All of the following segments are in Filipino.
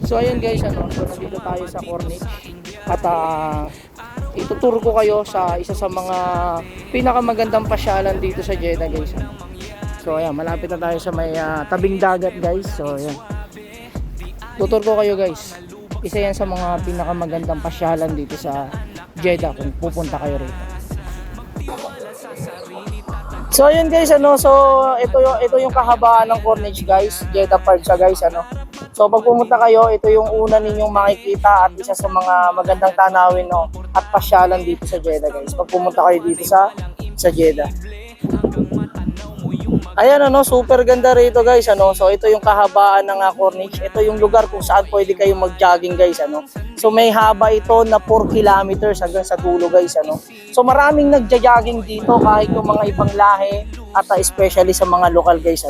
So ayun guys, so nandito tayo sa Corniche at ituturo ko kayo sa isa sa mga pinakamagandang pasyalan dito sa Jeddah guys. So ayan, malapit na tayo sa may tabing dagat guys. So ayan, tuturo ko kayo guys. Isa yan sa mga pinakamagandang pasyalan dito sa Jeddah kung pupunta kayo rito. So ayun guys, so ito yung kahabaan ng Corniche guys, Jeddah Park siya guys, So pag pumunta kayo, ito yung una ninyong makikita at isa sa mga magandang tanawin at pasyalan dito sa Jeddah guys. Pag pumunta kayo dito sa Jeddah. Ayan super ganda rito guys, So ito yung kahabaan ng Corniche. Ito yung lugar kung saan pwede kayong mag-jogging guys, So may haba ito na 4 kilometers hanggang sa dulo guys, So maraming nagja-jogging dito kahit yung mga ibang lahi at especially sa mga local guys,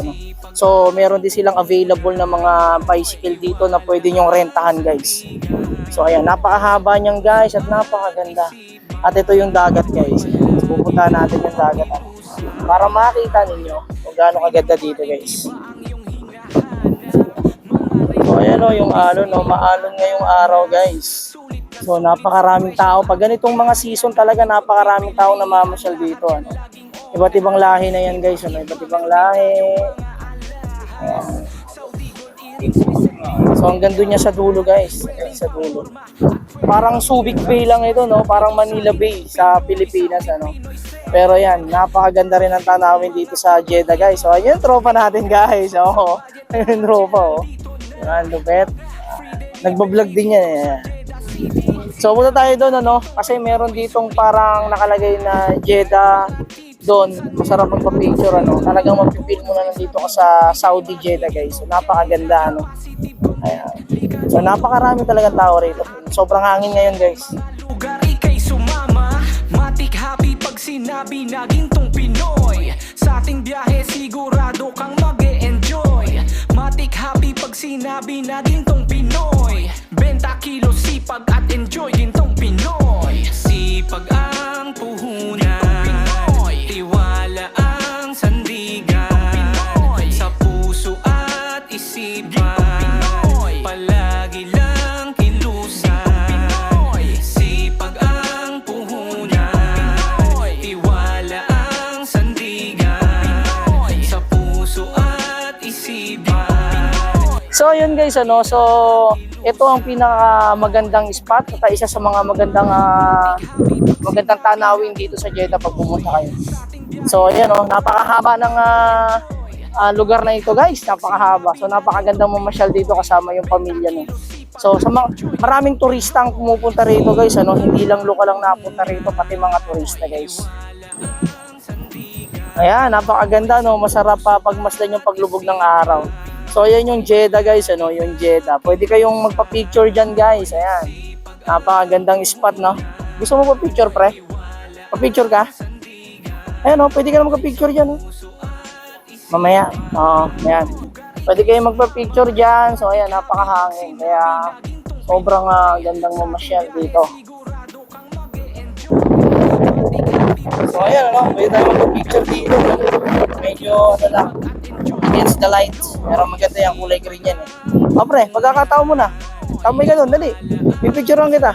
So meron din silang available na mga bicycle dito na pwede nyong rentahan guys. So ayan, napakahaba niyan guys at napakaganda. At ito yung dagat guys. So, pupuntahan natin yung dagat para makita ninyo kung gaano kaganda dito guys. So ayan yung alon, maalon ngayong araw guys. So napakaraming tao. Pag ganitong mga season talaga napakaraming tao na mamasyal dito. Iba't ibang lahi na yan guys. Iba't ibang lahi. Ayan. So hanggang doon niya sa dulo guys. Ayan, sa dulo. Parang Subic Bay lang ito, Parang Manila Bay sa Pilipinas, Pero yan, napakaganda rin ang tanawin dito sa Jeddah guys. So ayun, tropa natin guys. Ayun, tropa Yan, lupet. Nagbablog din yan. So punta tayo doon, Kasi meron ditong parang nakalagay na Jeddah doon, masarap magpa-picture, Talagang mapipil mo na nandito ka sa Saudi Jeddah guys. So napakaganda, Ayan. So napakarami talagang tao rito. Sobrang hangin ngayon guys. Lugar ika'y sumama, matik happy pag sinabi na gintong Pinoy. Sa ating biyahe sigurado kang mag-e-enjoy. Matik happy pag sinabi na gintong Pinoy. Benta kilo sipag at enjoy gintong Pinoy. Sipag ang puhunan, tiwala ang sandigan, Pinoy. Sa puso at isipan, palagi lang kilusan, Pinoy. Sipag ang puhunan, tiwala ang sandigan, Pinoy. Sa puso at isipan. So yun guys, So ito ang pinakamagandang spot at isa sa mga magandang tanawin dito sa Jeddah pag pumunta kayo. So ayan napakahaba ng lugar na ito guys, napakahaba. So napakagandang mamasyal dito kasama yung pamilya So sa maraming turista ang pumupunta rito guys, Hindi lang lokal lang napunta rito, pati mga turista guys. Ayan, napakaganda masarap pa pagmasdan yung paglubog ng araw. So ayan yung Jeddah guys, yung Jeddah. Pwede kayong magpa-picture diyan guys. Ayan. Napakagandang spot, Gusto mo pa-picture pre? Pa-picture ka? Ayan pwede ka na magpa-picture diyan, Mamaya. Ayan. Pwede kayong magpa-picture diyan. So ayan, napakahangin. Kaya sobrang gandang mamasyal dito. So ayan, pwede tayo magpa-picture dito. Medyo lang, against the lights. Pero maganda yung kulay green yan pre, pagkakataon mo na. Tambay ka doon, dali. Pipicturean kita.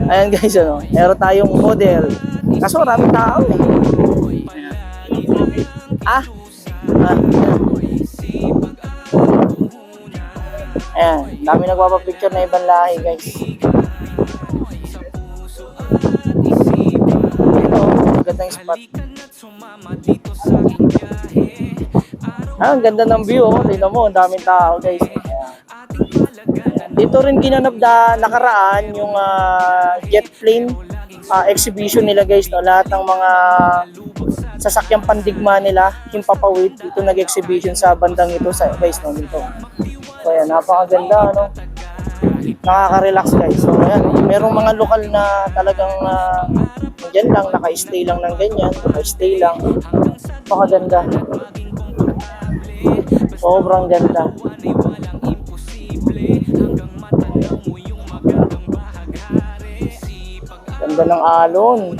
Ayan guys, meron tayong model. Kaso maraming tao Ayan, dami nagpapapicture na ibang lahi guys. Ito, magandang spot. Ang ganda ng view, tingnan mo, ang daming tao guys. Dito rin ginanap nakaraan yung jet plane exhibition nila guys, Lahat ng mga sasakyang pandigma nila, himpapawid, dito nag-exhibition sa bandang ito guys, dito. So ayan, napakaganda, Nakaka-relax guys. So ayan, merong mga lokal na talagang dyan lang, naka-stay lang ng ganyan, naka-stay lang. Napakaganda. Sobrang ganda. Ganda ng alon.